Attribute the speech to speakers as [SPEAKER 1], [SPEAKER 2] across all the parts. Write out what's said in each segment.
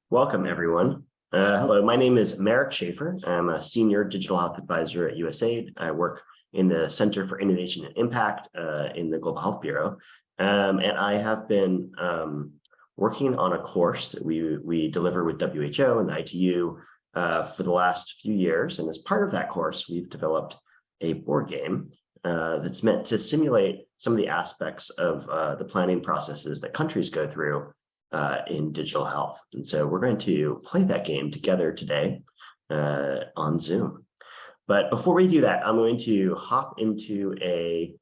[SPEAKER 1] Welcome, everyone. Hello, my name is Merrick Schaefer. I'm a senior digital health advisor at USAID. I work in the Center for Innovation and Impact in the Global Health Bureau. And I have been working on a course that we deliver with WHO and the ITU for the last few years. And as part of that course, we've developed a board game that's meant to simulate some of the aspects of the planning processes that countries go through in digital health. And so we're going to play that game together today on Zoom. But before we do that, I'm going to hop into a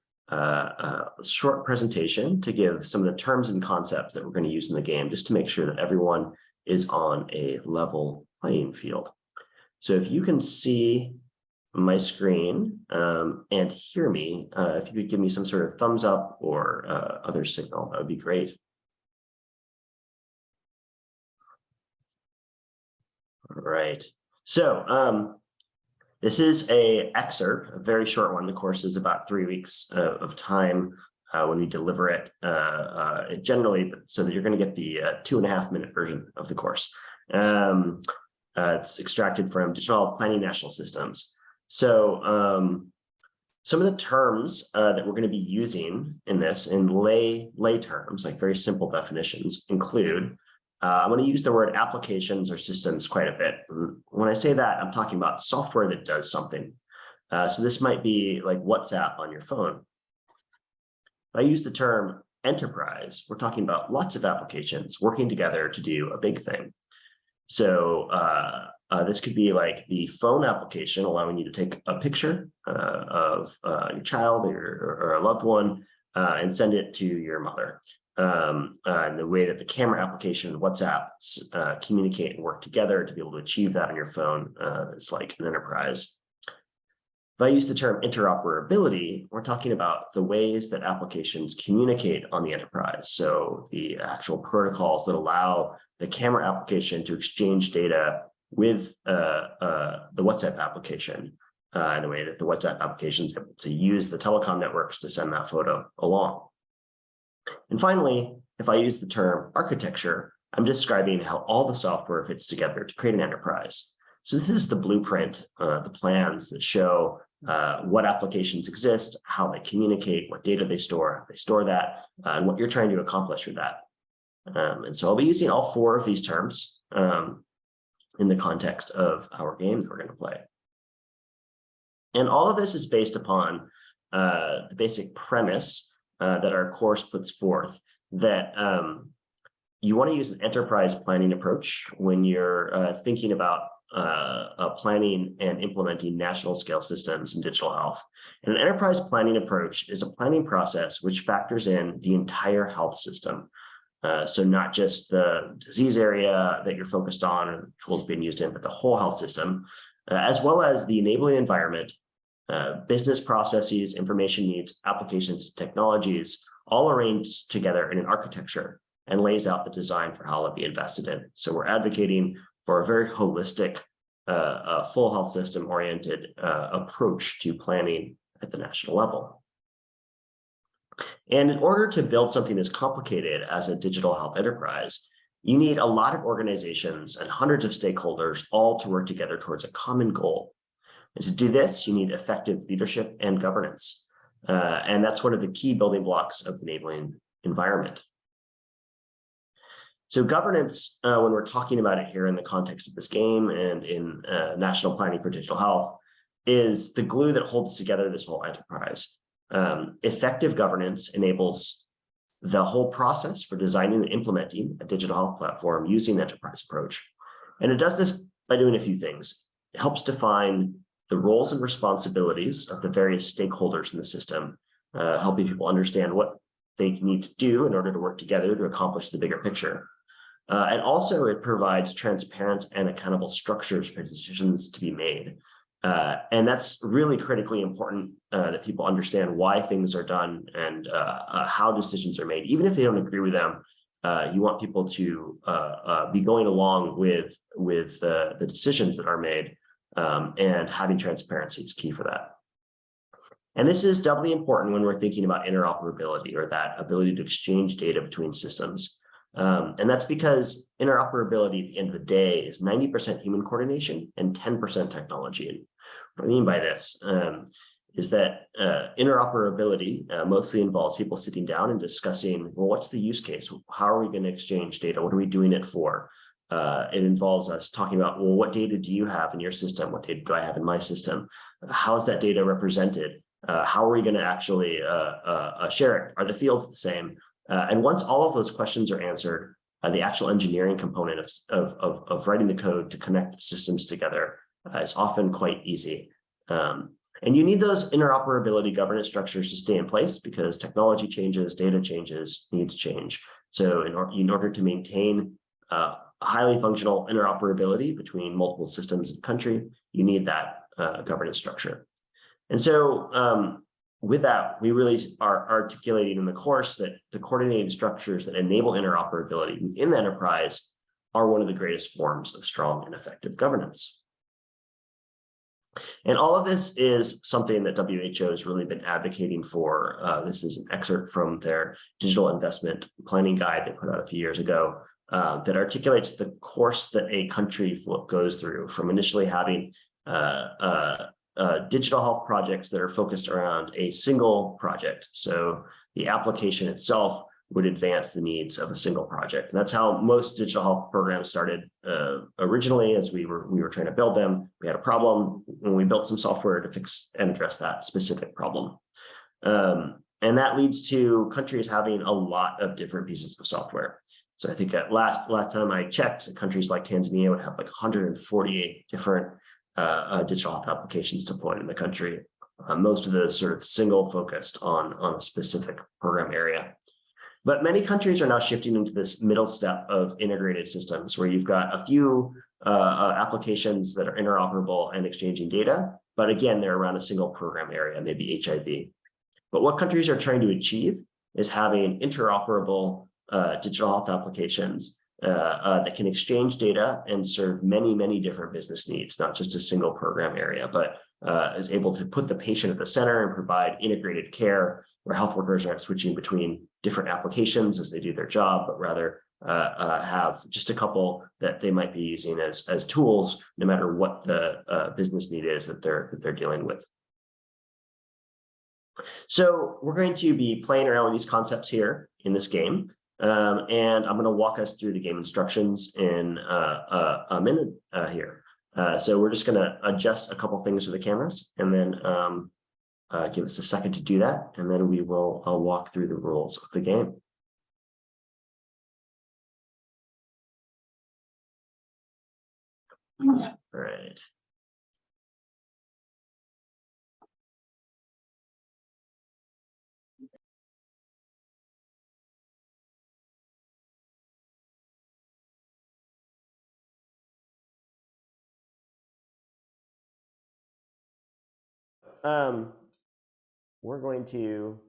[SPEAKER 1] short presentation to give some of the terms and concepts that we're going to use in the game, just to make sure that everyone is on a level playing field. So if you can see my screen and hear me, if you could give me some sort of thumbs up or other signal, that would be great. All right, so this is an excerpt, a very short one. The course is about 3 weeks of time when we deliver it, generally, so that you're going to get the 2.5-minute version of the course. It's extracted from Digital Health Planning National Systems. So some of the terms that we're going to be using in this in lay terms, like very simple definitions, include I'm going to use the word applications or systems quite a bit. When I say that, I'm talking about software that does something. So this might be like WhatsApp on your phone. If I use the term enterprise, we're talking about lots of applications working together to do a big thing. So this could be like the phone application, allowing you to take a picture of your child or a loved one and send it to your mother. And the way that the camera application and WhatsApp communicate and work together to be able to achieve that on your phone is like an enterprise. If I use the term interoperability, we're talking about the ways that applications communicate on the enterprise. So the actual protocols that allow the camera application to exchange data with the WhatsApp application, and the way that the WhatsApp application is able to use the telecom networks to send that photo along. And finally, if I use the term architecture, I'm describing how all the software fits together to create an enterprise. So this is the blueprint, the plans that show what applications exist, how they communicate, what data they store that, and what you're trying to accomplish with that. And so I'll be using all 4 of these terms in the context of our game that we're going to play. And all of this is based upon the basic premise that our course puts forth, that you want to use an enterprise planning approach when you're thinking about planning and implementing national scale systems in digital health. And an enterprise planning approach is a planning process which factors in the entire health system. So not just the disease area that you're focused on or tools being used in, but the whole health system, as well as the enabling environment, business processes, information needs, applications, technologies, all arranged together in an architecture and lays out the design for how it'll be invested in. So we're advocating for a very holistic, full health system oriented approach to planning at the national level. And in order to build something as complicated as a digital health enterprise, you need a lot of organizations and hundreds of stakeholders all to work together towards a common goal. And to do this, you need effective leadership and governance. And that's one of the key building blocks of enabling environment. So governance, when we're talking about it here in the context of this game and in national planning for digital health, is the glue that holds together this whole enterprise. Effective governance enables the whole process for designing and implementing a digital health platform using the enterprise approach. And it does this by doing a few things. It helps define the roles and responsibilities of the various stakeholders in the system, helping people understand what they need to do in order to work together to accomplish the bigger picture. And also it provides transparent and accountable structures for decisions to be made. And that's really critically important that people understand why things are done and how decisions are made. Even if they don't agree with them, you want people to be going along with the decisions that are made, and having transparency is key for that. And this is doubly important when we're thinking about interoperability, or that ability to exchange data between systems. And that's because interoperability at the end of the day is 90% human coordination and 10% technology. And what I mean by this is that interoperability mostly involves people sitting down and discussing, well, what's the use case? How are we going to exchange data? What are we doing it for? It involves us talking about, well, what data do you have in your system? What data do I have in my system? How is that data represented? How are we going to actually share it? Are the fields the same? And once all of those questions are answered, the actual engineering component of writing the code to connect systems together is often quite easy. And you need those interoperability governance structures to stay in place because technology changes, data changes, needs change. So in order to maintain highly functional interoperability between multiple systems in the country, you need that governance structure. And so with that, we really are articulating in the course that the coordinated structures that enable interoperability within the enterprise are one of the greatest forms of strong and effective governance. And all of this is something that WHO has really been advocating for. This is an excerpt from their digital investment planning guide they put out a few years ago that articulates the course that a country goes through from initially having digital health projects that are focused around a single project. So the application itself would advance the needs of a single project. And that's how most digital health programs started originally. As we were trying to build them, we had a problem when we built some software to fix and address that specific problem. And that leads to countries having a lot of different pieces of software. So I think at last time I checked, countries like Tanzania would have like 148 different digital health applications deployed in the country. Most of those sort of single focused on a specific program area. But many countries are now shifting into this middle step of integrated systems where you've got a few applications that are interoperable and exchanging data. But again, they're around a single program area, maybe HIV. But what countries are trying to achieve is having interoperable digital health applications that can exchange data and serve many, many different business needs, not just a single program area, but is able to put the patient at the center and provide integrated care where health workers aren't switching between different applications as they do their job, but rather have just a couple that they might be using as tools, no matter what the business need is that they're dealing with. So we're going to be playing around with these concepts here in this game. And I'm going to walk us through the game instructions in a minute here. So we're just going to adjust a couple things with the cameras and then give us a second to do that. And then we will walk through the rules of the game. All right. We're going to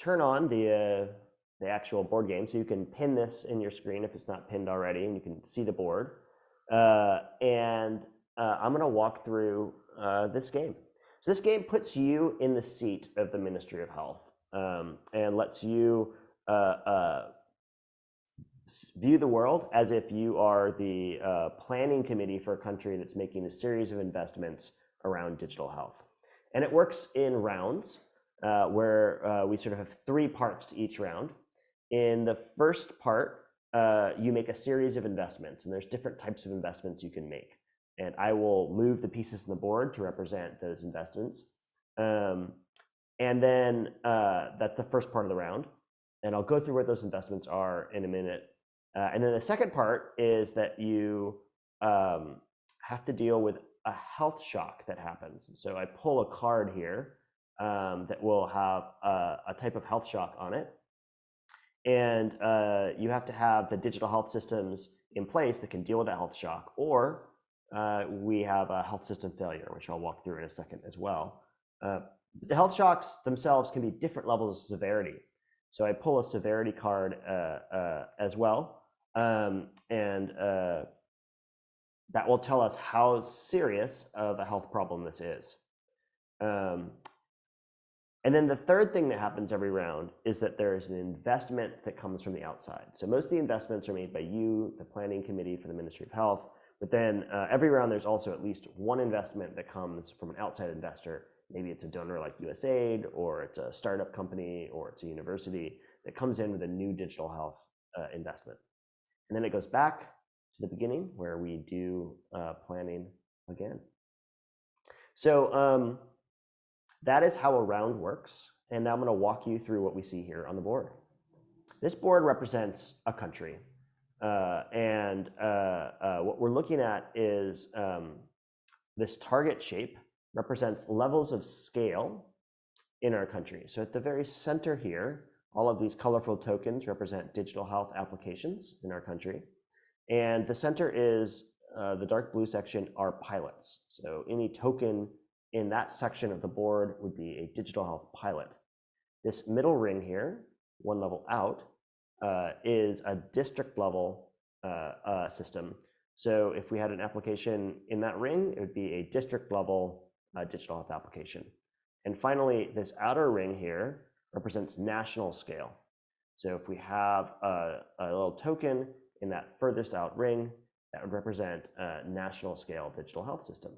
[SPEAKER 1] turn on the actual board game, so you can pin this in your screen if it's not pinned already, and you can see the board. And I'm going to walk through this game. So this game puts you in the seat of the Ministry of Health and lets you view the world as if you are the planning committee for a country that's making a series of investments around digital health. And it works in rounds where we sort of have 3 parts to each round. In the first part, you make a series of investments, and there's different types of investments you can make. And I will move the pieces on the board to represent those investments. And then that's the first part of the round. And I'll go through what those investments are in a minute. And then the second part is that you have to deal with a health shock that happens. So I pull a card here that will have a type of health shock on it. And you have to have the digital health systems in place that can deal with that health shock, or we have a health system failure, which I'll walk through in a second as well. The health shocks themselves can be different levels of severity. So I pull a severity card as well. And that will tell us how serious of a health problem this is. And then the third thing that happens every round is that there is an investment that comes from the outside. So most of the investments are made by you, the planning committee for the Ministry of Health, but then every round there's also at least one investment that comes from an outside investor. Maybe it's a donor like USAID, or it's a startup company, or it's a university that comes in with a new digital health investment. And then it goes back to the beginning where we do planning again. So that is how a round works. And now I'm going to walk you through what we see here on the board. This board represents a country. What we're looking at is this target shape represents levels of scale in our country. So at the very center here, all of these colorful tokens represent digital health applications in our country. And the center is the dark blue section are pilots. So any token in that section of the board would be a digital health pilot. This middle ring here, one level out, is a district level system. So if we had an application in that ring, it would be a district level digital health application. And finally, this outer ring here represents national scale. So if we have a little token in that furthest out ring, that would represent a national scale digital health system.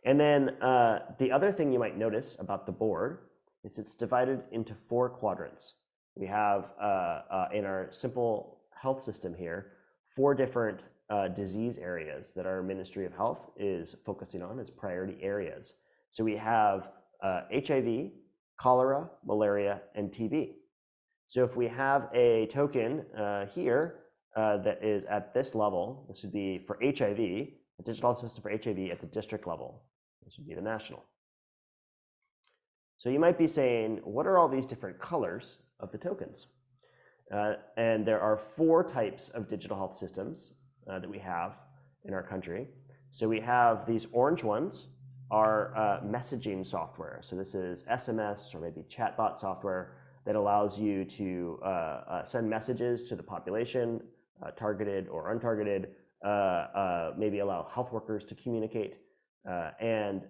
[SPEAKER 1] And then the other thing you might notice about the board is it's divided into 4 quadrants. We have in our simple health system here, 4 different disease areas that our Ministry of Health is focusing on as priority areas. So we have HIV, cholera, malaria, and TB. So if we have a token here that is at this level, this would be for HIV, a digital health system for HIV at the district level. This would be the national. So you might be saying, what are all these different colors of the tokens? And there are 4 types of digital health systems that we have in our country. So we have these orange ones are messaging software. So this is SMS or maybe chatbot software that allows you to send messages to the population, targeted or untargeted, maybe allow health workers to communicate, and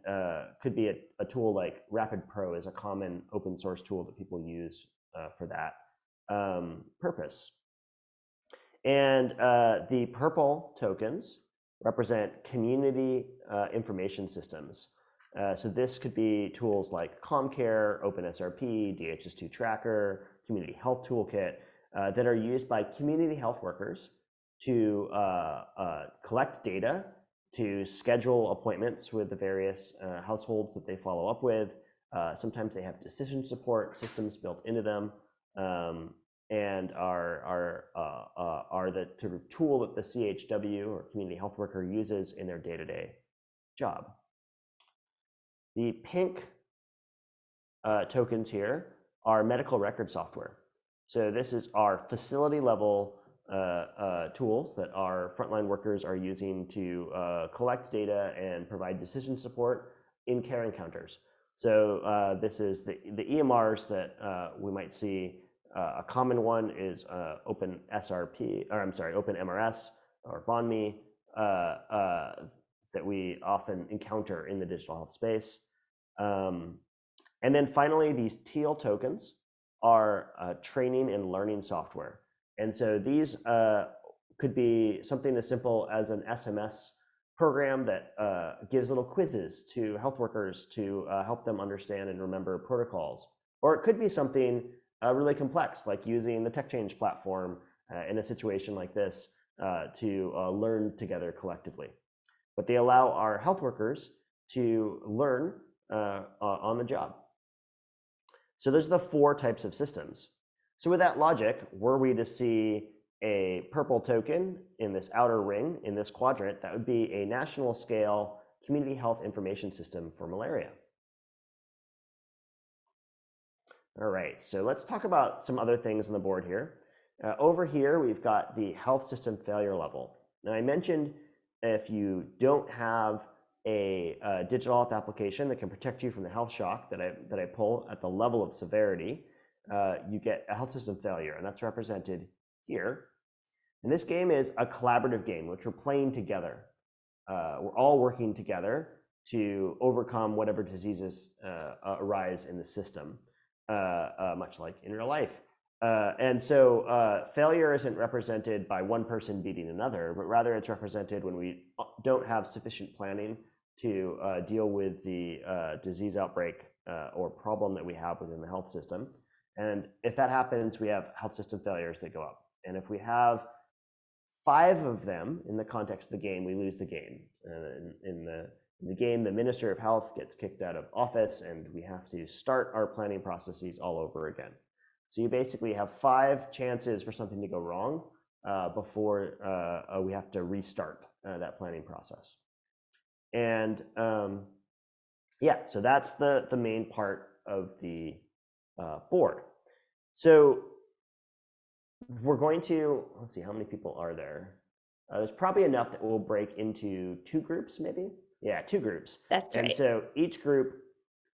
[SPEAKER 1] could be a tool like Rapid Pro is a common open source tool that people use for that purpose. And the purple tokens represent community information systems. So this could be tools like ComCare, OpenSRP, DHS2 Tracker, Community Health Toolkit that are used by community health workers to collect data, to schedule appointments with the various households that they follow up with. Sometimes they have decision support systems built into them, and are the sort of tool that the CHW or community health worker uses in their day-to-day job. The pink tokens here are medical record software. So this is our facility level tools that our frontline workers are using to collect data and provide decision support in care encounters. So this is the EMRs that we might see. A common one is OpenSRP, or I'm sorry, OpenMRS or BonMe that we often encounter in the digital health space. And then finally, these teal tokens are training and learning software. And so these could be something as simple as an SMS program that gives little quizzes to health workers to help them understand and remember protocols. Or it could be something really complex, like using the TechChange platform in a situation like this to learn together collectively. But they allow our health workers to learn on the job. So those are the 4 types of systems. So with that logic, were we to see a purple token in this outer ring, in this quadrant, that would be a national scale community health information system for malaria. All right, so let's talk about some other things on the board here. Over here, we've got the health system failure level. Now, I mentioned if you don't have a digital health application that can protect you from the health shock that I pull at the level of severity, you get a health system failure, and that's represented here. And this game is a collaborative game, which we're playing together. We're all working together to overcome whatever diseases arise in the system, much like in real life. And so failure isn't represented by one person beating another, but rather it's represented when we don't have sufficient planning to deal with the disease outbreak or problem that we have within the health system. And if that happens, we have health system failures that go up. And if we have 5 of them in the context of the game, we lose the game. In the game, the Minister of Health gets kicked out of office, and we have to start our planning processes all over again. So you basically have 5 chances for something to go wrong before we have to restart that planning process. And yeah, so that's the main part of the board. So we're going to, let's see, how many people are there? There's probably enough that we'll break into 2 groups, maybe? Yeah, 2 groups.
[SPEAKER 2] That's right.
[SPEAKER 1] And so each group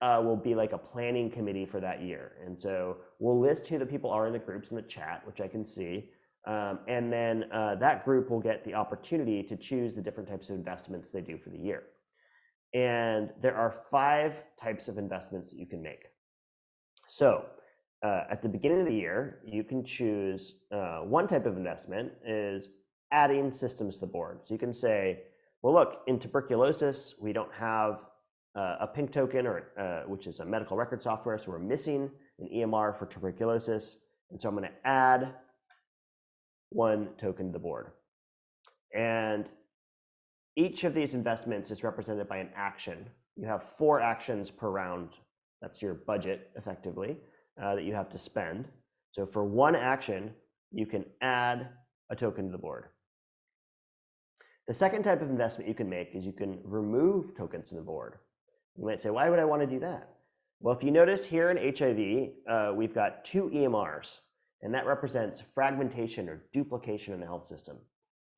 [SPEAKER 1] will be like a planning committee for that year. And so we'll list who the people are in the groups in the chat, which I can see. And then that group will get the opportunity to choose the different types of investments they do for the year. And there are 5 types of investments that you can make. So at the beginning of the year, you can choose one type of investment is adding systems to the board. So you can say, well, look, in tuberculosis, we don't have a pink token, or which is a medical record software, so we're missing an EMR for tuberculosis. And so I'm going to add 1 token to the board. And each of these investments is represented by an action. You have 4 actions per round. That's your budget, effectively, that you have to spend. So for 1 action, you can add a token to the board. The second type of investment you can make is you can remove tokens to the board. You might say, why would I want to do that? Well, if you notice here in HIV, we've got 2 EMRs, and that represents fragmentation or duplication in the health system.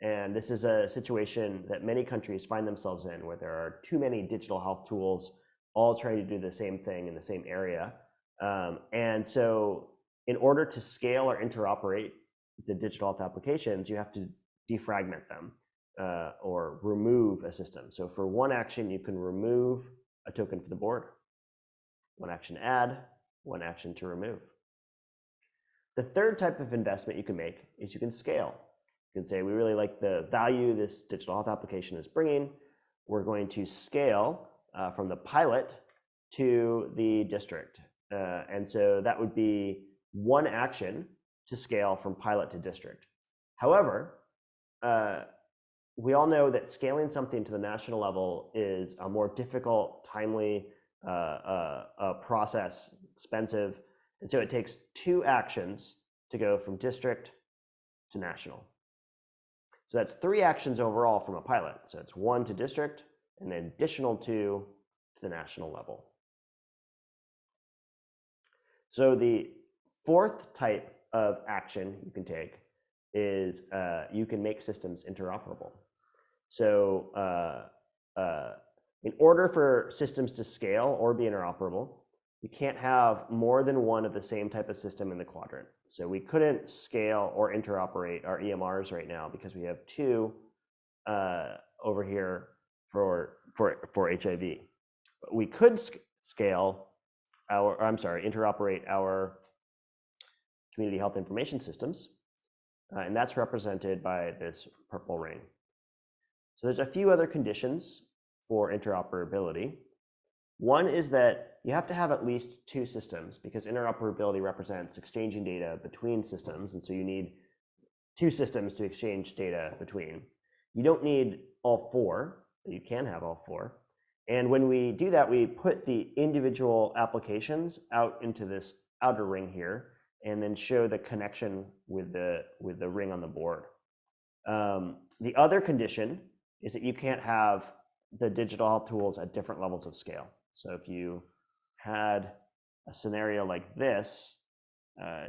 [SPEAKER 1] And this is a situation that many countries find themselves in, where there are too many digital health tools all trying to do the same thing in the same area. And so in order to scale or interoperate the digital health applications, you have to defragment them or remove a system. So for 1 action, you can remove a token for the board, 1 action to add, 1 action to remove. The third type of investment you can make is you can scale. You can say, we really like the value this digital health application is bringing. We're going to scale from the pilot to the district. And so that would be 1 action to scale from pilot to district. However, we all know that scaling something to the national level is a more difficult, timely process, expensive. And so it takes 2 actions to go from district to national. So that's 3 actions overall from a pilot. So it's 1 to district and an additional 2 to the national level. So the 4th type of action you can take is you can make systems interoperable. So in order for systems to scale or be interoperable, you can't have more than 1 of the same type of system in the quadrant. So we couldn't scale or interoperate our EMRs right now because we have 2 over here for HIV. But we could scale interoperate our community health information systems, and that's represented by this purple ring. So there's a few other conditions for interoperability. One is that you have to have at least 2 systems, because interoperability represents exchanging data between systems, and so you need 2 systems to exchange data between. You don't need all 4, but you can have all 4. And when we do that, we put the individual applications out into this outer ring here, and then show the connection with the ring on the board. The other condition is that you can't have the digital health tools at different levels of scale. So if you had a scenario like this,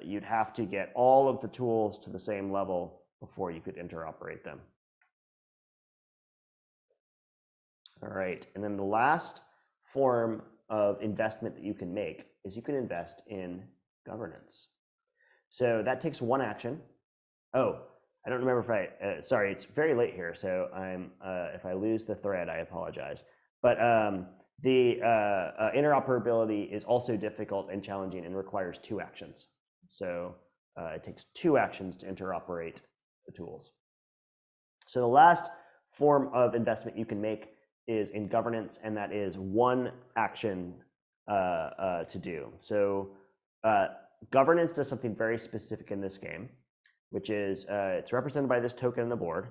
[SPEAKER 1] you'd have to get all of the tools to the same level before you could interoperate them. All right, and then the last form of investment that you can make is you can invest in governance. So that takes 1 action. Oh, I don't remember if sorry, it's very late here, so if I lose the thread, I apologize. But the interoperability is also difficult and challenging and requires 2 actions. So it takes 2 actions to interoperate the tools. So the last form of investment you can make is in governance, and that is 1 action to do. So governance does something very specific in this game, which is it's represented by this token on the board.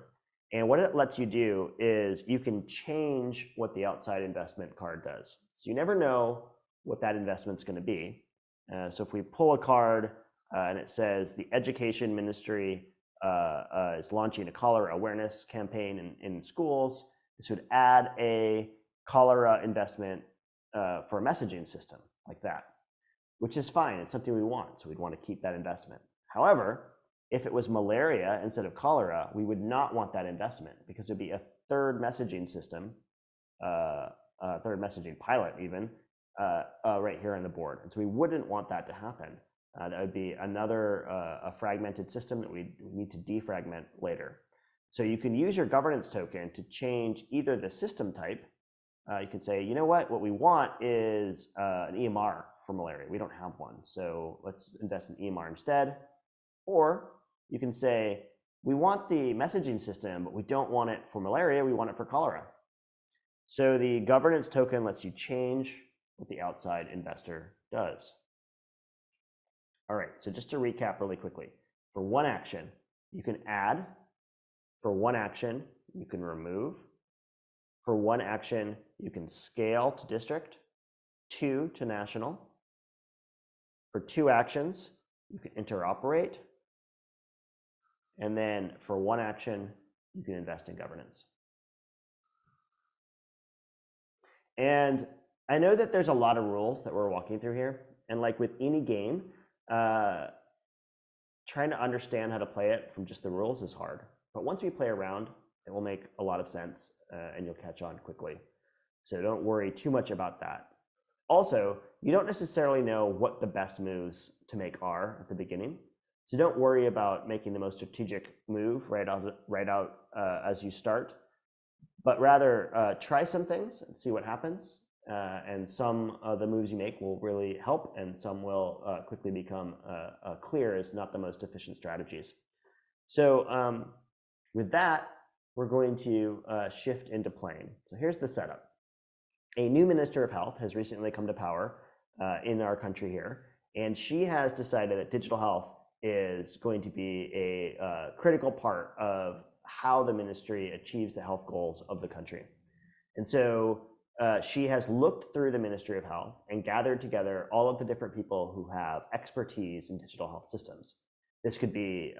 [SPEAKER 1] And what it lets you do is you can change what the outside investment card does. So you never know what that investment's going to be. So if we pull a card and it says the Education Ministry is launching a cholera awareness campaign in schools, this would add a cholera investment for a messaging system like that, which is fine. It's something we want, so we'd want to keep that investment. However, if it was malaria instead of cholera, we would not want that investment because it would be a 3rd messaging system, a 3rd messaging pilot even, right here on the board. And so we wouldn't want that to happen. That would be another a fragmented system that we need to defragment later. So you can use your governance token to change either the system type. You can say, you know what we want is an EMR for malaria. We don't have one, so let's invest in EMR instead. Or you can say, we want the messaging system, but we don't want it for malaria, we want it for cholera. So the governance token lets you change what the outside investor does. All right, so just to recap really quickly, for 1 action, you can add. For 1 action, you can remove. For 1 action, you can scale to district, 2 to national. For 2 actions, you can interoperate. And then for 1 action, you can invest in governance. And I know that there's a lot of rules that we're walking through here. And like with any game, trying to understand how to play it from just the rules is hard. But once we play around, it will make a lot of sense and you'll catch on quickly. So don't worry too much about that. Also, you don't necessarily know what the best moves to make are at the beginning. So don't worry about making the most strategic move right out as you start, but rather try some things and see what happens. And some of the moves you make will really help, and some will quickly become clear as not the most efficient strategies. So with that, we're going to shift into playing. So here's the setup. A new Minister of Health has recently come to power in our country here, and she has decided that digital health is going to be a critical part of how the ministry achieves the health goals of the country. And so she has looked through the Ministry of Health and gathered together all of the different people who have expertise in digital health systems. This could be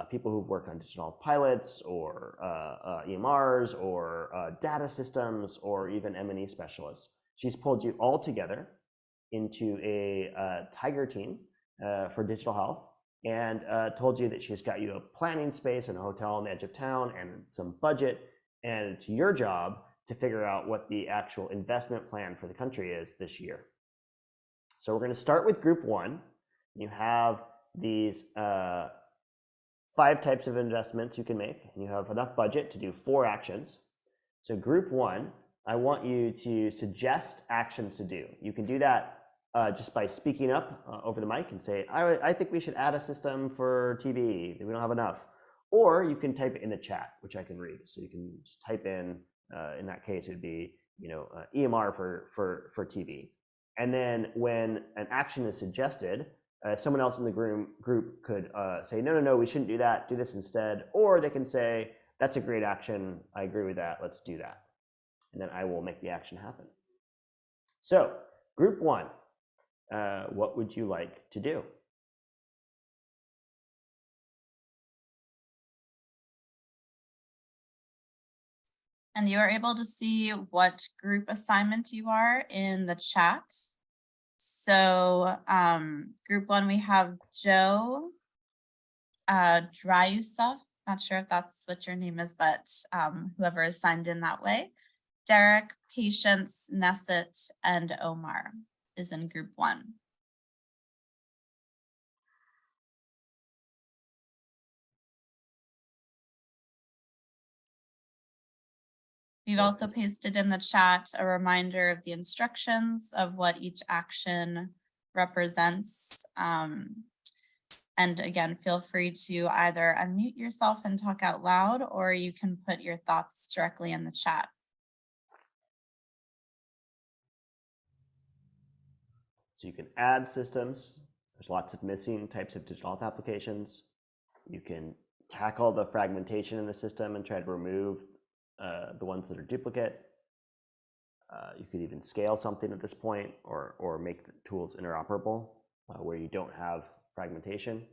[SPEAKER 1] people who've worked on digital health pilots, or EMRs, or data systems, or even M&E specialists. She's pulled you all together into a tiger team for digital health, and told you that she's got you a planning space and a hotel on the edge of town and some budget, and it's your job to figure out what the actual investment plan for the country is this year. So we're going to start with group 1. You have these 5 types of investments you can make, and you have enough budget to do 4 actions. So group 1, I want you to suggest actions to do. You can do that just by speaking up over the mic and say, I think we should add a system for TB, we don't have enough. Or you can type it in the chat, which I can read. So you can just type in that case, it would be EMR for TB. And then when an action is suggested, someone else in the group could say, no, we shouldn't do that, do this instead. Or they can say, that's a great action, I agree with that, let's do that. And then I will make the action happen. So group 1, what would you like to do?
[SPEAKER 2] And you are able to see what group assignment you are in the chat. So group 1, we have Joe Dryusov. Not sure if that's what your name is, but whoever is signed in that way. Derek, Patience, Nesset, and Omar is in group 1. We've also pasted in the chat a reminder of the instructions of what each action represents. And again, feel free to either unmute yourself and talk out loud, or you can put your thoughts directly in the chat.
[SPEAKER 1] So you can add systems. There's lots of missing types of digital health applications. You can tackle the fragmentation in the system and try to remove the ones that are duplicate. You could even scale something at this point, or make the tools interoperable where you don't have fragmentation.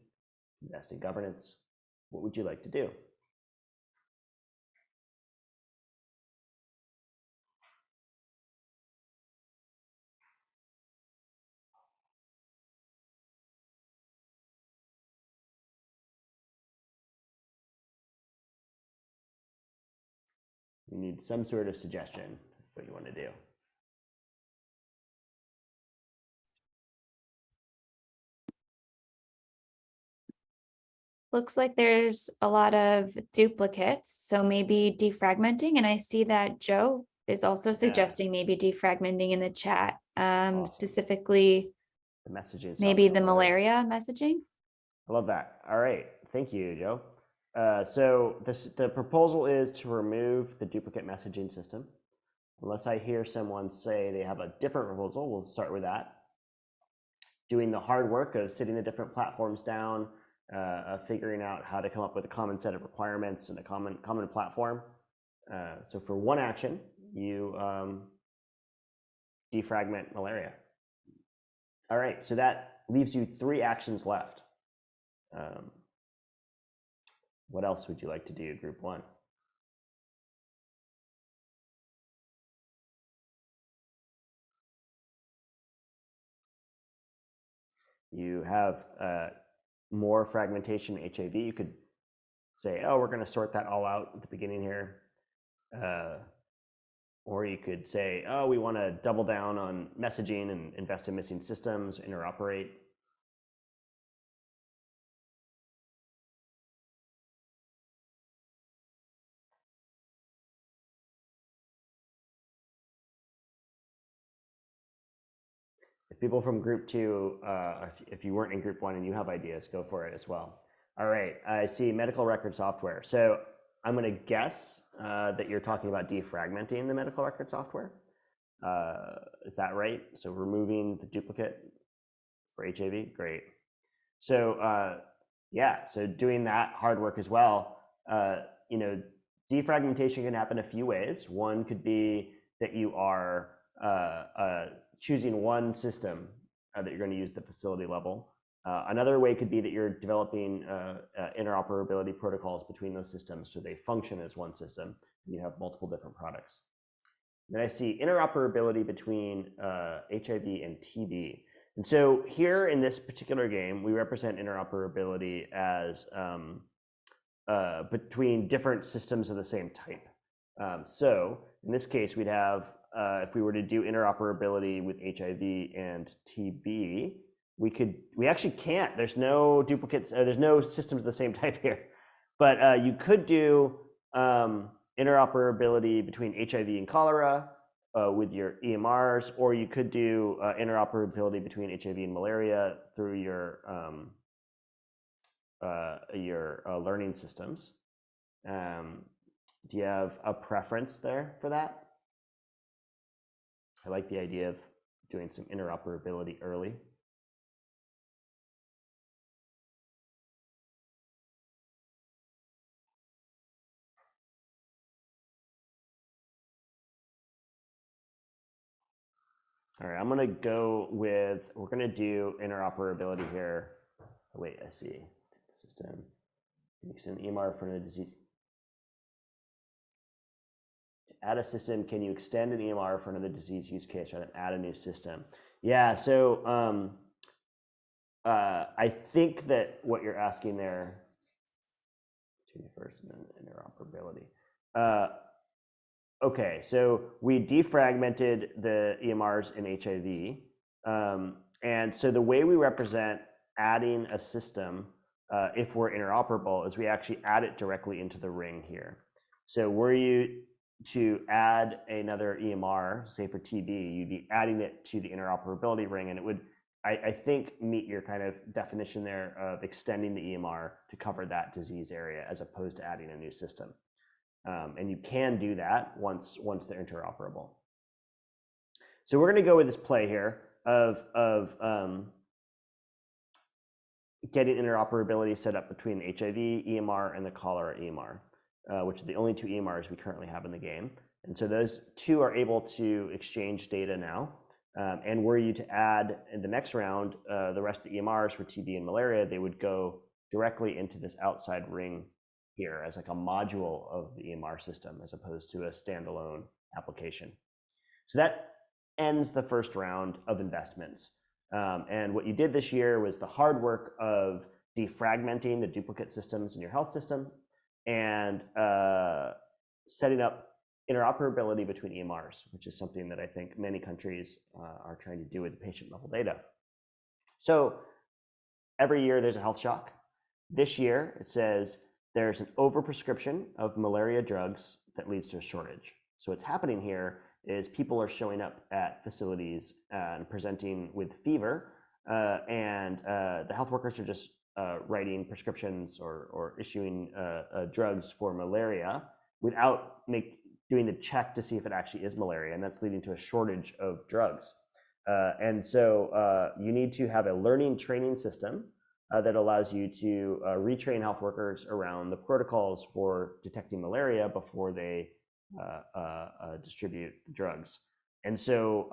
[SPEAKER 1] Invest in governance. What would you like to do? You need some sort of suggestion what you want to do.
[SPEAKER 3] Looks like there's a lot of duplicates, so maybe defragmenting. And I see that Joe is also suggesting maybe defragmenting in the chat,
[SPEAKER 1] Awesome.
[SPEAKER 3] specifically
[SPEAKER 1] The messaging.
[SPEAKER 3] maybe the malaria messaging.
[SPEAKER 1] I love that. All right, thank you, Joe. So the proposal is to remove the duplicate messaging system. Unless I hear someone say they have a different proposal, we'll start with that. Doing the hard work of sitting the different platforms down, figuring out how to come up with a common set of requirements and a common platform. So for one action, you defragment malaria. All right, so that leaves you 3 actions left. What else would you like to do, group 1? You have more fragmentation in HIV. You could say, oh, we're going to sort that all out at the beginning here. Or you could say, oh, we want to double down on messaging and invest in missing systems, interoperate. If people from group 2, if you weren't in group 1 and you have ideas, go for it as well. All right, I see medical record software. So I'm going to guess that you're talking about defragmenting the medical record software. Is that right? So removing the duplicate for HIV, great. So yeah, so doing that hard work as well. You know, defragmentation can happen a few ways. One could be that you are choosing one system that you're going to use at the facility level. Another way could be that you're developing interoperability protocols between those systems so they function as one system and you have multiple different products. Then I see interoperability between HIV and TB. And so here in this particular game, we represent interoperability as between different systems of the same type. So in this case, we'd have, if we were to do interoperability with HIV and TB, we actually can't. There's no duplicates, there's no systems of the same type here. But you could do interoperability between HIV and cholera with your EMRs, or you could do interoperability between HIV and malaria through your learning systems. Do you have a preference there for that? I like the idea of doing some interoperability early. All right, I'm going to go with, we're going to do interoperability here. Oh, wait, I see. System. Use an EMR for a disease. To add a system, can you extend an EMR for another disease use case rather than add a new system? Yeah, so I think that what you're asking there, first and then interoperability. Okay, so we defragmented the EMRs in HIV. And so the way we represent adding a system, if we're interoperable, is we actually add it directly into the ring here. So to add another EMR, say for TB, you'd be adding it to the interoperability ring, and it would, I think, meet your kind of definition there of extending the EMR to cover that disease area as opposed to adding a new system. And you can do that once they're interoperable. So we're going to go with this play here of getting interoperability set up between the HIV EMR and the cholera EMR, which are the only two EMRs we currently have in the game. And so those two are able to exchange data now. And were you to add in the next round the rest of the EMRs for TB and malaria, they would go directly into this outside ring here as like a module of the EMR system as opposed to a standalone application. So that ends the first round of investments. And what you did this year was the hard work of defragmenting the duplicate systems in your health system and setting up interoperability between EMRs, which is something that I think many countries are trying to do with patient level data. So every year there's a health shock. This year it says there's an overprescription of malaria drugs that leads to a shortage. So what's happening here is people are showing up at facilities and presenting with fever, and the health workers are just writing prescriptions or issuing drugs for malaria without doing the check to see if it actually is malaria, and that's leading to a shortage of drugs. And so you need to have a learning training system that allows you to retrain health workers around the protocols for detecting malaria before they distribute drugs. And so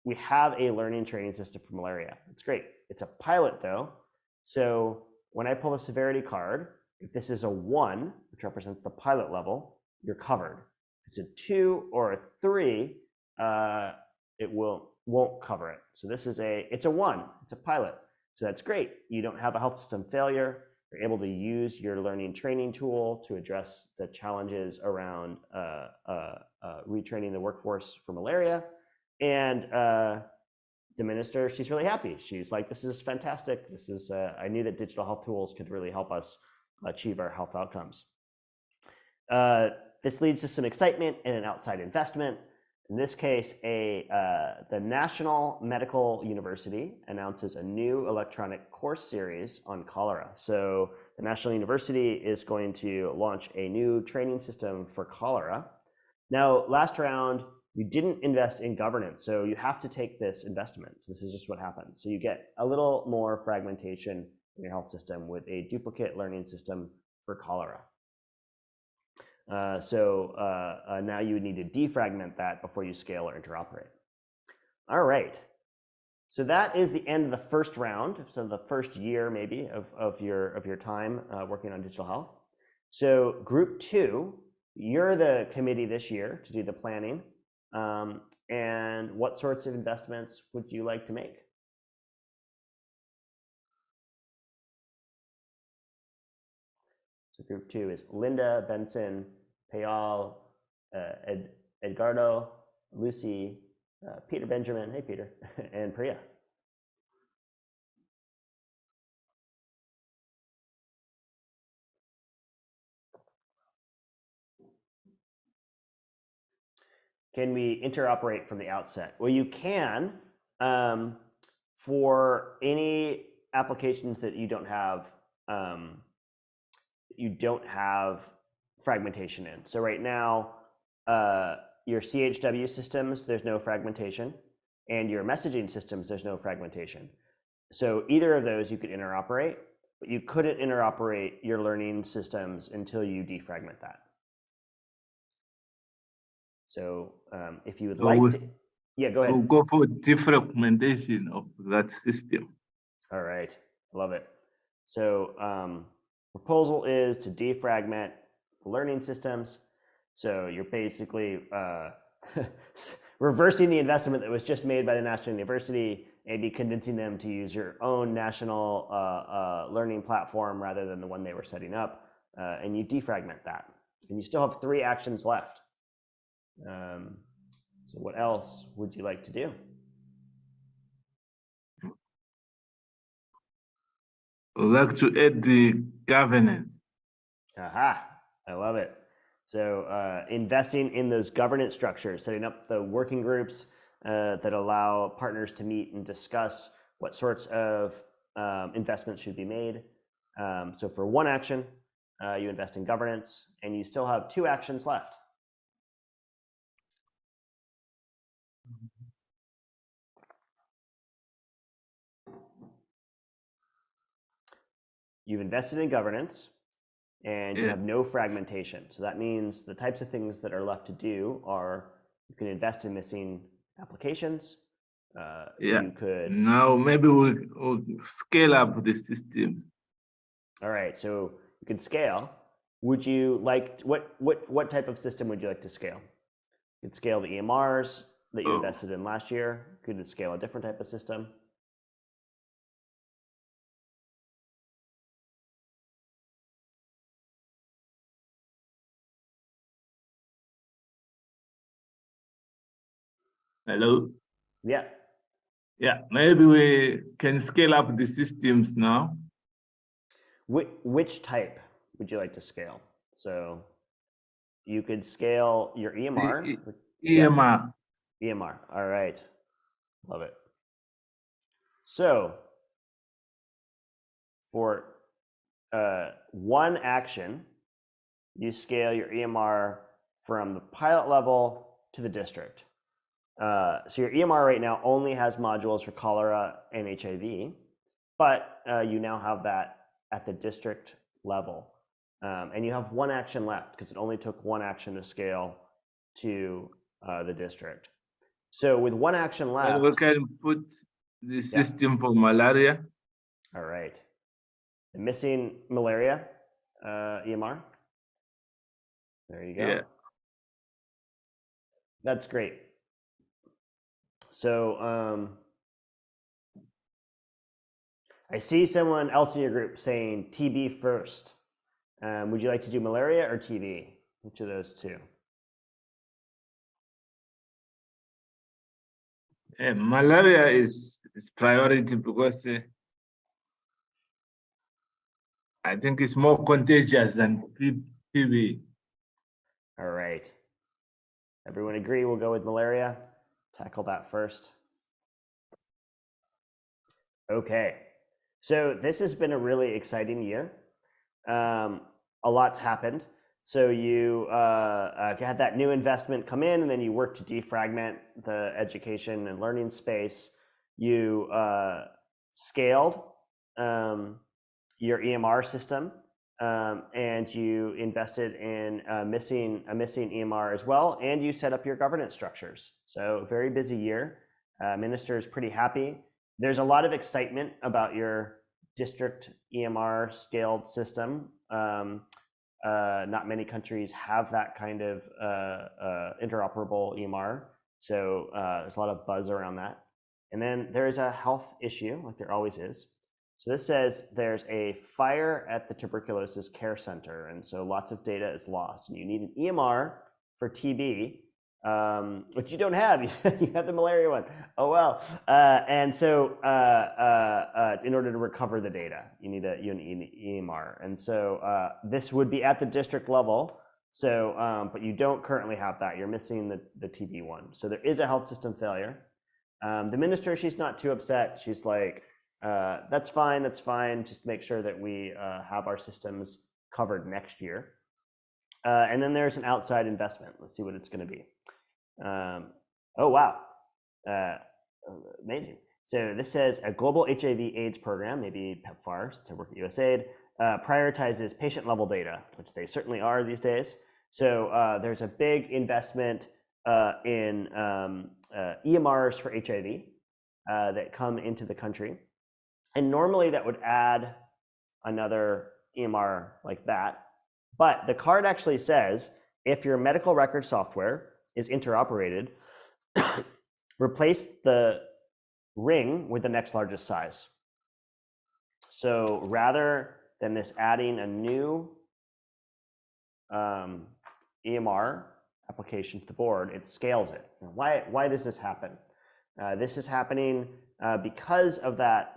[SPEAKER 1] we have a learning training system for malaria. It's great. It's a pilot though. So when I pull the severity card, if this is a 1, which represents the pilot level, you're covered. If it's a 2 or a 3, it won't cover it. So this is it's a 1, it's a pilot. So that's great. You don't have a health system failure. You're able to use your learning training tool to address the challenges around retraining the workforce for malaria. And the minister, she's really happy. She's like, this is fantastic. This is, I knew that digital health tools could really help us achieve our health outcomes. This leads to some excitement and an outside investment. In this case, the National Medical University announces a new electronic course series on cholera. So the National University is going to launch a new training system for cholera. Now, last round, you didn't invest in governance, so you have to take this investment. So this is just what happens. So you get a little more fragmentation in your health system with a duplicate learning system for cholera. Now you would need to defragment that before you scale or interoperate. All right. So that is the end of the first round. So the first year maybe of your time working on digital health. So group 2, you're the committee this year to do the planning. And what sorts of investments would you like to make? So group 2 is Linda, Benson, Payal, Edgardo, Lucy, Peter Benjamin, hey Peter, and Priya. Can we interoperate from the outset? Well, you can for any applications that you don't have fragmentation in. So right now, your CHW systems, there's no fragmentation, and your messaging systems, there's no fragmentation. So either of those you could interoperate, but you couldn't interoperate your learning systems until you defragment that. So if you would like to, yeah, go ahead.
[SPEAKER 4] We'll go for defragmentation of that system.
[SPEAKER 1] All right, love it. So proposal is to defragment learning systems. So you're basically reversing the investment that was just made by the National University, maybe convincing them to use your own national learning platform rather than the one they were setting up, and you defragment that. And you still have 3 actions left. So what else would you like to do?
[SPEAKER 4] I'd like to add the governance.
[SPEAKER 1] Aha, I love it. So investing in those governance structures, setting up the working groups that allow partners to meet and discuss what sorts of investments should be made. So for one action, you invest in governance, and you still have 2 actions left. You've invested in governance, and you have no fragmentation. So that means the types of things that are left to do are, you can invest in missing applications. You could.
[SPEAKER 4] Now maybe we'll scale up the systems.
[SPEAKER 1] All right, so you can scale. Would you like, what type of system would you like to scale? You could scale the EMRs that you invested in last year. You could scale a different type of system.
[SPEAKER 4] Hello?
[SPEAKER 1] Yeah.
[SPEAKER 4] Yeah, maybe we can scale up the systems now.
[SPEAKER 1] Which type would you like to scale? So you could scale your EMR.
[SPEAKER 4] EMR.
[SPEAKER 1] Yeah. EMR, all right. Love it. So for one action, you scale your EMR from the pilot level to the district. So your EMR right now only has modules for cholera and HIV, but you now have that at the district level. And you have one action left because it only took one action to scale to the district. So with one action left.
[SPEAKER 4] And we can put the system for malaria.
[SPEAKER 1] All right. The missing malaria EMR. There you go.
[SPEAKER 4] Yeah.
[SPEAKER 1] That's great. So I see someone else in your group saying TB first. Would you like to do malaria or TB? Which of those two?
[SPEAKER 4] Malaria is priority because I think it's more contagious than TB.
[SPEAKER 1] All right. Everyone agree we'll go with malaria? Tackle that first. Okay. So this has been a really exciting year. A lot's happened. So you had that new investment come in, and then you worked to defragment the education and learning space. You scaled your EMR system, and you invested in a missing EMR as well, and you set up your governance structures. So very busy year. Minister is pretty happy. There's a lot of excitement about your district EMR scaled system. Not many countries have that kind of interoperable EMR. So there's a lot of buzz around that. And then there is a health issue, like there always is. So this says there's a fire at the tuberculosis care center. And so lots of data is lost. And you need an EMR for TB, which you don't have. You have the malaria one. Oh, well. And so in order to recover the data, you need an EMR. And so this would be at the district level. So, but you don't currently have that. You're missing the TB one. So there is a health system failure. The minister, she's not too upset. She's like, that's fine. Just make sure that we have our systems covered next year. And then there's an outside investment. Let's see what it's going to be. Oh, wow. Amazing. So this says a global HIV/AIDS program, maybe PEPFAR, since I work at USAID, prioritizes patient level data, which they certainly are these days. So there's a big investment in EMRs for HIV that come into the country. And normally that would add another EMR like that. But the card actually says, if your medical record software is interoperated, replace the ring with the next largest size. So rather than this adding a new EMR application to the board, it scales it. Why does this happen? This is happening because of that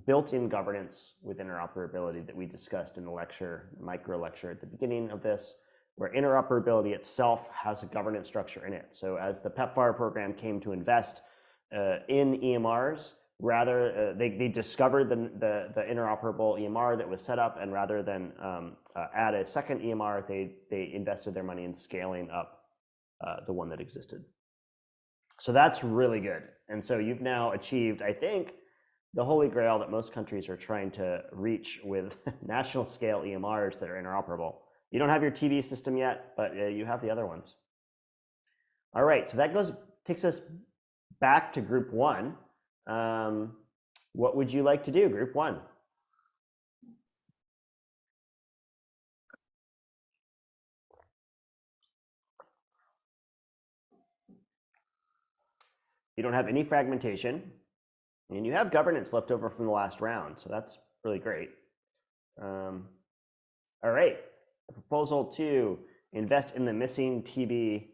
[SPEAKER 1] built-in governance with interoperability that we discussed in the lecture, micro lecture at the beginning of this. where interoperability itself has a governance structure in it. So as the PEPFAR program came to invest in EMRs, rather they discovered the interoperable EMR that was set up, and rather than add a second EMR, they invested their money in scaling up the one that existed. So that's really good. And so you've now achieved, I think, the holy grail that most countries are trying to reach with national scale EMRs that are interoperable. You don't have your TV system yet, but you have the other ones. All right, so that takes us back to group one. What would you like to do, group one? You don't have any fragmentation, and you have governance left over from the last round, so that's really great. All right, proposal 2, invest in the missing TB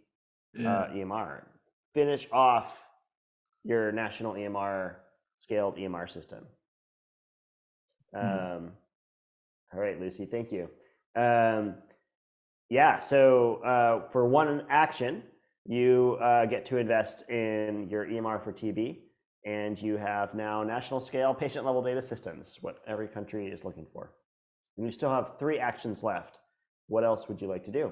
[SPEAKER 1] EMR. Finish off your national EMR, scaled EMR system. All right, Lucy, thank you. Yeah, so for one action, you get to invest in your EMR for TB, and you have now national scale patient level data systems, what every country is looking for. And you still have 3 actions left. What else would you like to do?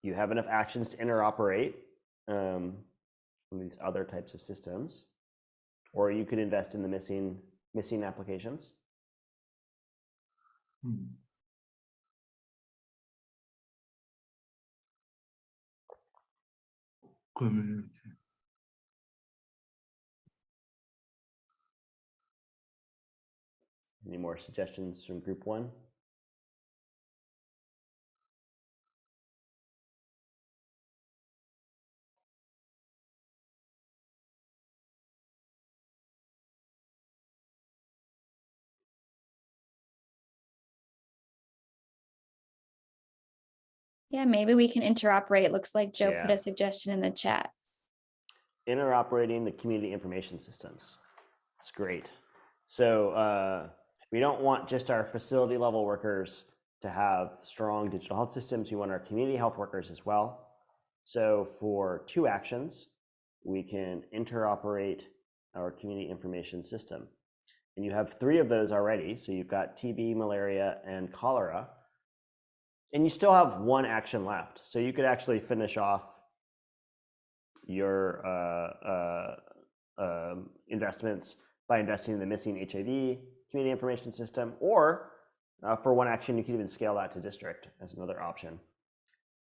[SPEAKER 1] You have enough actions to interoperate these other types of systems, or you could invest in the missing applications.
[SPEAKER 4] Community.
[SPEAKER 1] Any more suggestions from group one?
[SPEAKER 3] Yeah, maybe we can interoperate. Looks like Joe
[SPEAKER 1] Yeah.
[SPEAKER 3] put a suggestion in the chat.
[SPEAKER 1] Interoperating the community information systems. That's great. So we don't want just our facility level workers to have strong digital health systems. We want our community health workers as well. So for 2 actions, we can interoperate our community information system. And you have 3 of those already. So you've got TB, malaria, and cholera. And you still have 1 action left. So you could actually finish off your investments by investing in the missing HIV community information system, or for 1 action, you can even scale that to district as another option.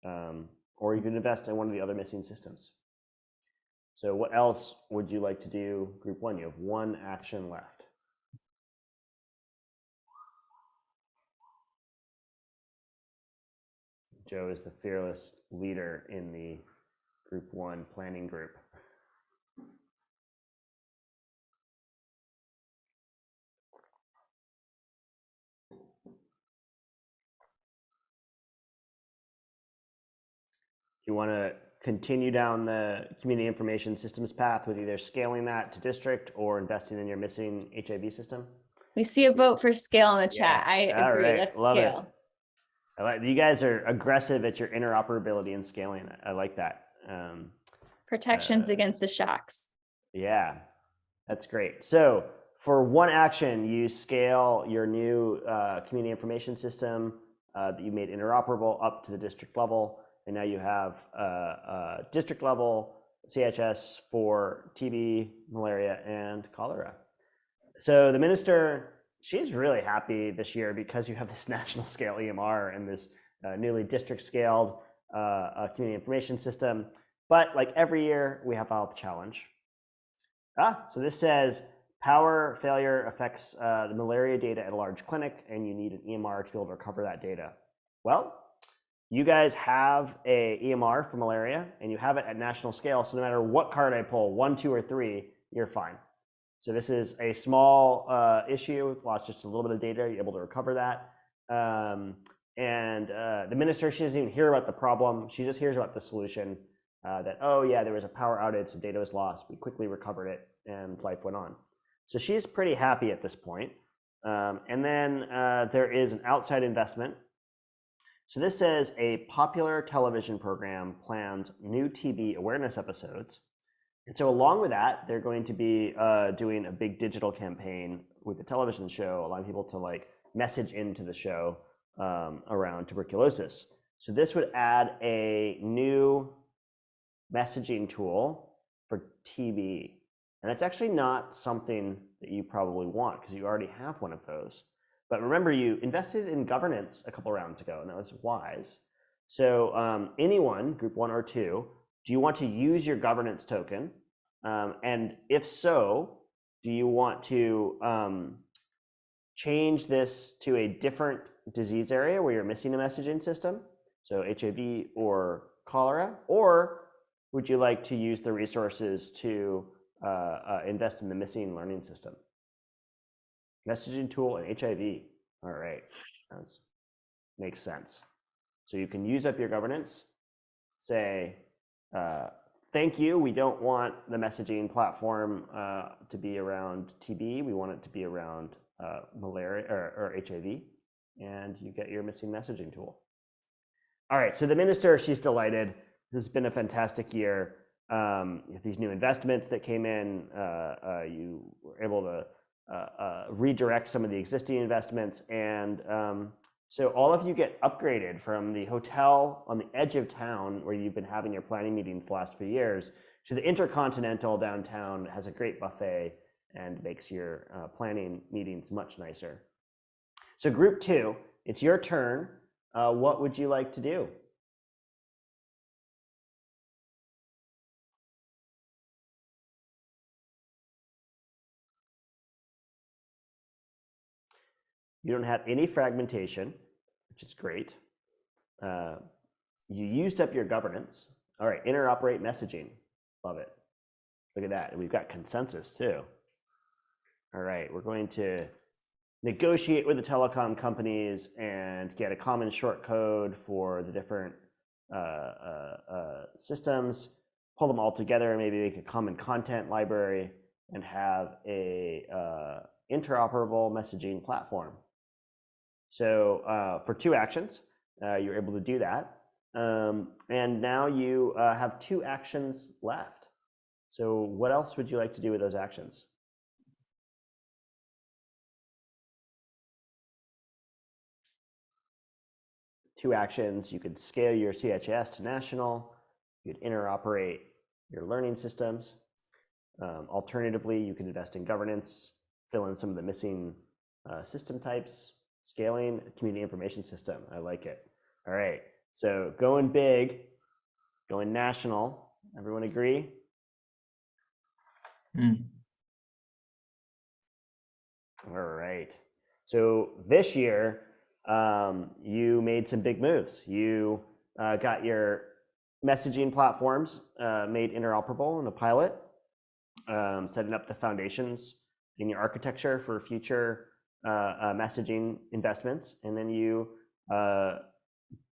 [SPEAKER 1] Or you can invest in one of the other missing systems. So what else would you like to do, group 1? You have 1 action left. Joe is the fearless leader in the group 1 planning group. You want to continue down the community information systems path with either scaling that to district or investing in your missing HIV system?
[SPEAKER 3] We see a vote for scale in the chat.
[SPEAKER 1] Yeah.
[SPEAKER 3] I agree.
[SPEAKER 1] Right.
[SPEAKER 3] Let's
[SPEAKER 1] Love
[SPEAKER 3] scale.
[SPEAKER 1] It. I like you guys are aggressive at your interoperability and scaling. I like that.
[SPEAKER 3] Protections against the shocks.
[SPEAKER 1] Yeah, that's great. So for 1 action, you scale your new community information system that you made interoperable up to the district level. And now you have district level CHS for TB, malaria, and cholera. So the minister, she's really happy this year because you have this national scale EMR and this newly district scaled community information system. But like every year, we have a challenge. So this says power failure affects the malaria data at a large clinic, and you need an EMR to be able to recover that data. Well, you guys have a EMR for malaria, and you have it at national scale. So no matter what card I pull, 1, 2, or 3, you're fine. So this is a small issue, lost just a little bit of data, you're able to recover that. The minister, she doesn't even hear about the problem. She just hears about the solution that, oh yeah, there was a power outage, some data was lost. We quickly recovered it, and life went on. So she's pretty happy at this point. And then there is an outside investment. So this says a popular television program plans new TB awareness episodes. And so along with that, they're going to be doing a big digital campaign with the television show, allowing people to like message into the show around tuberculosis. So this would add a new messaging tool for TB. And it's actually not something that you probably want because you already have one of those. But remember, you invested in governance a couple rounds ago, and that was wise. So anyone, group 1 or 2, do you want to use your governance token? And if so, do you want to change this to a different disease area where you're missing a messaging system? So HIV or cholera? Or would you like to use the resources to invest in the missing learning system? Messaging tool and HIV. All right, that makes sense. So you can use up your governance, say, thank you, we don't want the messaging platform to be around TB, we want it to be around malaria or HIV, and you get your missing messaging tool. All right, so the minister, she's delighted. This has been a fantastic year. These new investments that came in, you were able to redirect some of the existing investments. And so all of you get upgraded from the hotel on the edge of town where you've been having your planning meetings the last few years to the Intercontinental downtown. It has a great buffet and makes your planning meetings much nicer. So group 2, it's your turn. What would you like to do? You don't have any fragmentation, which is great. You used up your governance. All right, interoperate messaging. Love it. Look at that. And we've got consensus too. All right, we're going to negotiate with the telecom companies and get a common short code for the different systems, pull them all together and maybe make a common content library and have a interoperable messaging platform. So for 2 actions, you're able to do that. And now you have 2 actions left. So what else would you like to do with those actions? Two actions, you could scale your CHS to national, you could interoperate your learning systems. Alternatively, you can invest in governance, fill in some of the missing system types, scaling, community information system. I like it. All right, so going big, going national. Everyone agree? All right. So this year, you made some big moves. You got your messaging platforms made interoperable in a pilot, setting up the foundations in your architecture for future messaging investments. And then you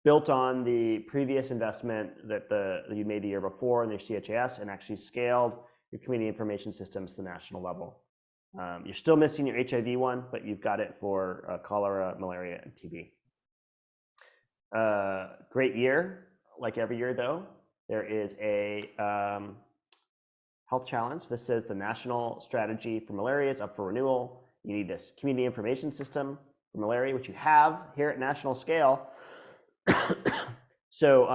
[SPEAKER 1] built on the previous investment that you made the year before in your CHAS and actually scaled your community information systems to the national level. You're still missing your HIV one, but you've got it for cholera, malaria, and TB. Great year. Like every year, though, there is a health challenge. This says the national strategy for malaria is up for renewal. You need this community information system for malaria, which you have here at national scale. So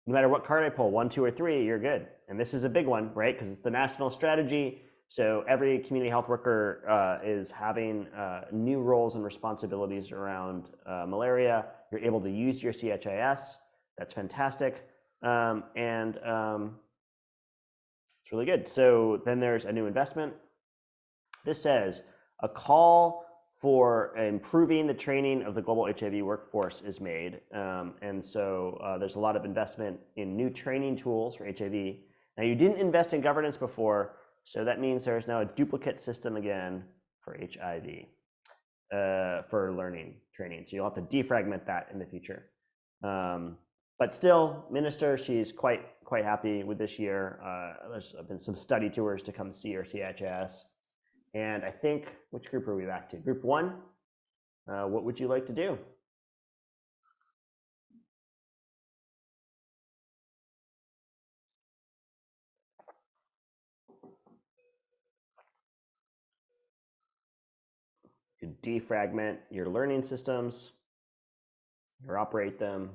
[SPEAKER 1] no matter what card I pull, 1, 2, or 3, you're good. And this is a big one, right? Because it's the national strategy. So every community health worker is having new roles and responsibilities around malaria. You're able to use your CHIS. That's fantastic. And it's really good. So then there's a new investment. This says a call for improving the training of the global HIV workforce is made. And so there's a lot of investment in new training tools for HIV. Now, you didn't invest in governance before, so that means there's now a duplicate system again for HIV, for learning training. So you'll have to defragment that in the future. but still, Minister, she's quite happy with this year. There's been some study tours to come see her CHS. And I think, which group are we back to? Group 1, what would you like to do? You defragment your learning systems, interoperate them,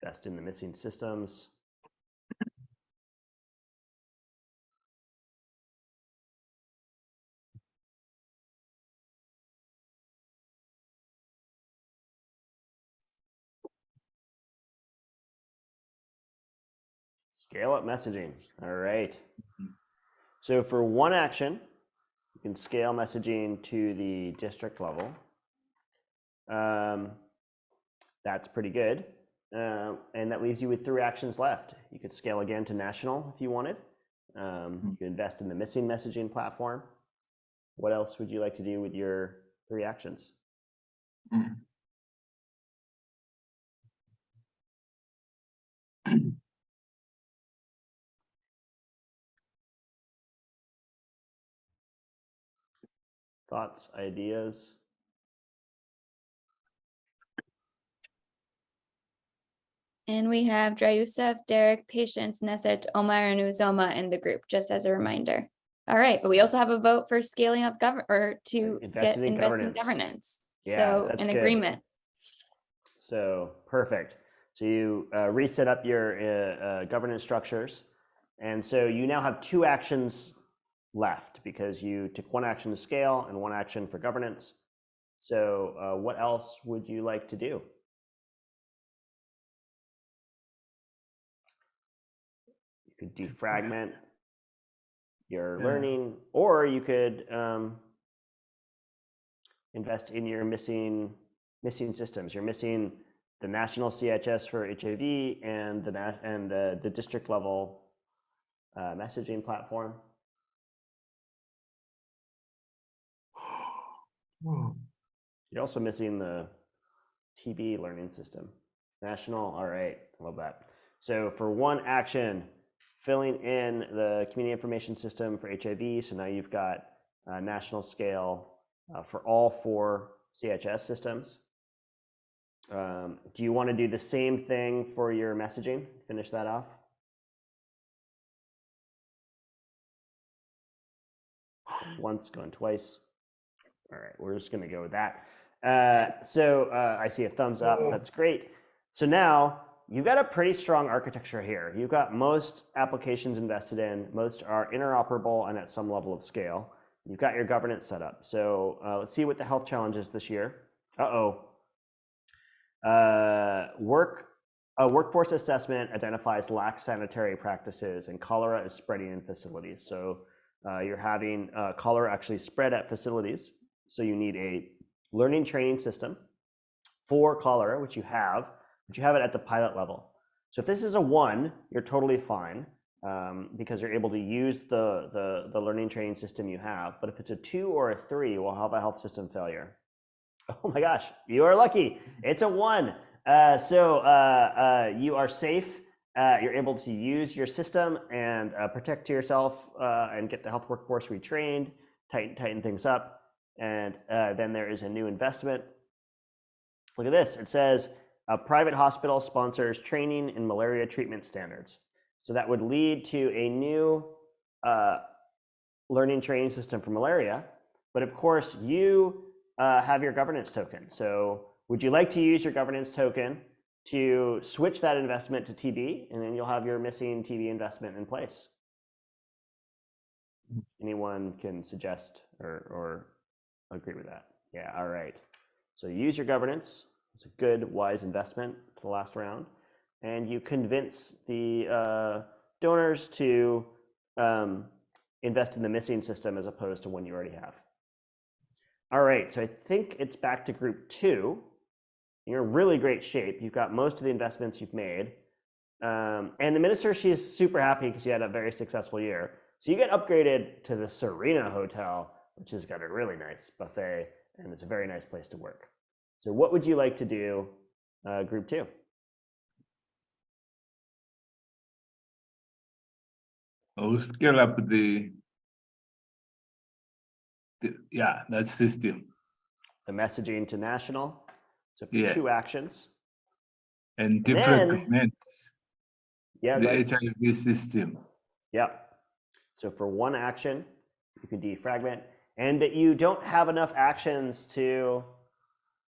[SPEAKER 1] invest in the missing systems. Scale up messaging. All right. So for one action, you can scale messaging to the district level. That's pretty good. And that leaves you with 3 actions left. You could scale again to national if you wanted. You could invest in the missing messaging platform. What else would you like to do with your 3 actions? Thoughts, ideas?
[SPEAKER 3] And we have Drayusef, Derek, Patience, Neset, Omar, and Uzoma in the group, just as a reminder. All right, but we also have a vote for scaling up invest in governance.
[SPEAKER 1] Yeah,
[SPEAKER 3] so
[SPEAKER 1] that's
[SPEAKER 3] an
[SPEAKER 1] good.
[SPEAKER 3] agreement.
[SPEAKER 1] So perfect. So you reset up your governance structures. And so you now have 2 actions left because you took 1 action to scale and 1 action for governance. So what else would you like to do? You could defragment your learning, or you could invest in your missing systems. You're missing the national CHS for HIV and the district level messaging platform. You're also missing the TB learning system. National, all right, love that. So for 1 action, filling in the community information system for HIV. So now you've got national scale for all 4 CHS systems. Do you want to do the same thing for your messaging? Finish that off. Once, going twice. All right, we're just going to go with that. So I see a thumbs up. That's great. So now you've got a pretty strong architecture here. You've got most applications invested in. Most are interoperable and at some level of scale. You've got your governance set up. So let's see what the health challenge is this year. Workforce assessment identifies lax sanitary practices, and cholera is spreading in facilities. So you're having cholera actually spread at facilities. So you need a learning training system for cholera, which you have it at the pilot level. So if this is a 1, you're totally fine because you're able to use the learning training system you have. But if it's a 2 or a 3, we'll have a health system failure. Oh my gosh, you are lucky. It's a 1. So you are safe. You're able to use your system and protect yourself and get the health workforce retrained, tighten things up. And then there is a new investment. Look at this. It says a private hospital sponsors training in malaria treatment standards. So that would lead to a new learning training system for malaria. But of course, you have your governance token. So would you like to use your governance token to switch that investment to TB, and then you'll have your missing TB investment in place? Anyone can suggest or agree with that? Yeah, all right. So use your governance. It's a good, wise investment to the last round. And you convince the donors to invest in the missing system as opposed to one you already have. All right, so I think it's back to group 2. You're in really great shape. You've got most of the investments you've made. And the minister, she's super happy because you had a very successful year. So you get upgraded to the Serena Hotel, which has got a really nice buffet, and it's a very nice place to work. So what would you like to do group 2.
[SPEAKER 4] We'll scale up yeah, that system.
[SPEAKER 1] The messaging to national. So for
[SPEAKER 4] Yes.
[SPEAKER 1] 2 actions.
[SPEAKER 4] And different
[SPEAKER 1] then-
[SPEAKER 4] segments,
[SPEAKER 1] Yeah,
[SPEAKER 4] the
[SPEAKER 1] go ahead.
[SPEAKER 4] HIV system.
[SPEAKER 1] Yep. So for 1 action, you can defragment, and that you don't have enough actions to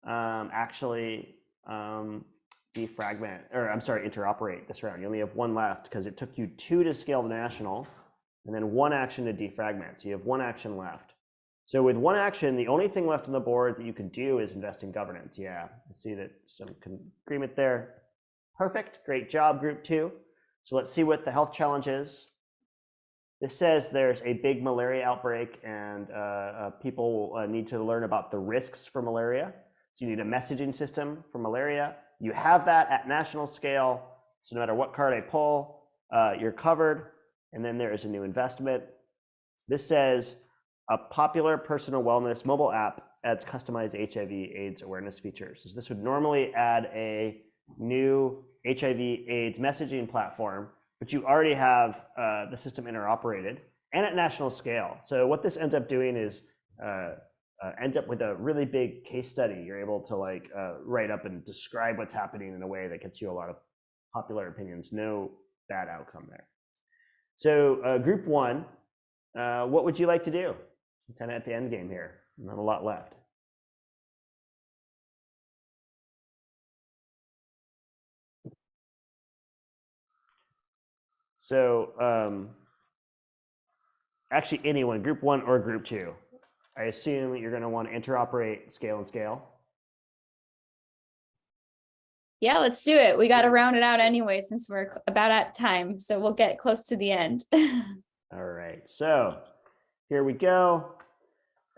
[SPEAKER 1] actually defragment, or I'm sorry, interoperate this round. You only have 1 left because it took you 2 to scale the national, and then 1 action to defragment. So you have 1 action left. So with 1 action, the only thing left on the board that you can do is invest in governance. Yeah, I see that some agreement there. Perfect, great job, group 2. So let's see what the health challenge is. This says there's a big malaria outbreak and people need to learn about the risks for malaria. So you need a messaging system for malaria. You have that at national scale. So no matter what card I pull, you're covered. And then there is a new investment. This says a popular personal wellness mobile app adds customized HIV/AIDS awareness features. So this would normally add a new HIV/AIDS messaging platform, but you already have the system interoperated and at national scale. So what this ends up doing is ends up with a really big case study. You're able to like write up and describe what's happening in a way that gets you a lot of popular opinions. No bad outcome there. So group 1, what would you like to do? Kind of at the end game here, not a lot left. So actually anyone, group 1 or group 2. I assume you're going to want to interoperate, scale, and scale.
[SPEAKER 3] Yeah, let's do it. We got to round it out anyway, since we're about at time. So we'll get close to the end.
[SPEAKER 1] All right, so here we go.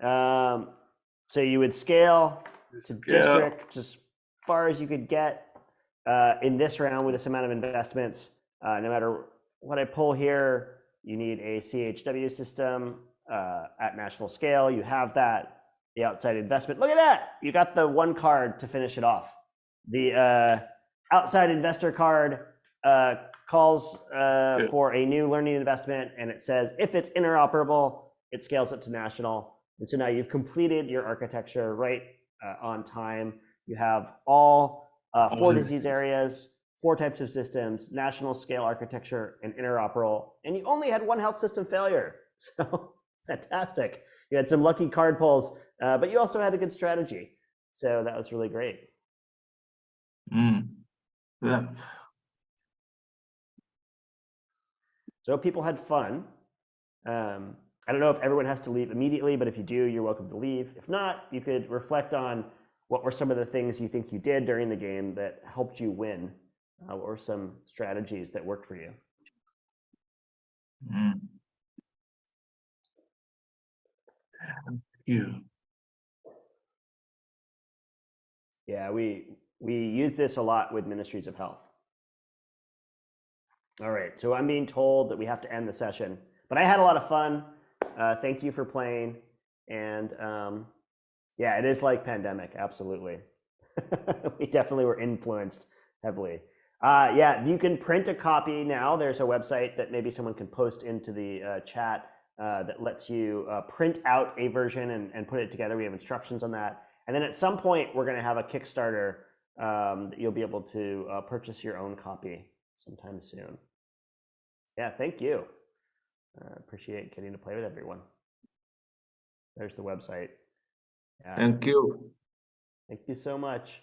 [SPEAKER 1] So you would scale to district just as far as you could get in this round with this amount of investments. No matter what I pull here, you need a CHW system at national scale. You have that, the outside investment. Look at that. You got the 1 card to finish it off. The outside investor card calls for a new learning investment, and it says if it's interoperable, it scales it to national. And so now you've completed your architecture right on time. You have all 4 disease areas, 4 types of systems, national scale architecture, and interoperable. And you only had 1 health system failure. So fantastic. You had some lucky card pulls, but you also had a good strategy. So that was really great.
[SPEAKER 4] Yeah.
[SPEAKER 1] So people had fun. I don't know if everyone has to leave immediately, but if you do, you're welcome to leave. If not, you could reflect on what were some of the things you think you did during the game that helped you win, or some strategies that worked for you.
[SPEAKER 4] Thank you.
[SPEAKER 1] Yeah, we use this a lot with ministries of health. All right, so I'm being told that we have to end the session, but I had a lot of fun. Thank you for playing. And yeah, it is like pandemic, absolutely. We definitely were influenced heavily. Yeah, you can print a copy now. There's a website that maybe someone can post into the chat that lets you print out a version and put it together. We have instructions on that. And then at some point, we're going to have a Kickstarter that you'll be able to purchase your own copy sometime soon. Yeah, thank you. Appreciate getting to play with everyone. There's the website.
[SPEAKER 4] Thank you.
[SPEAKER 1] Thank you so much.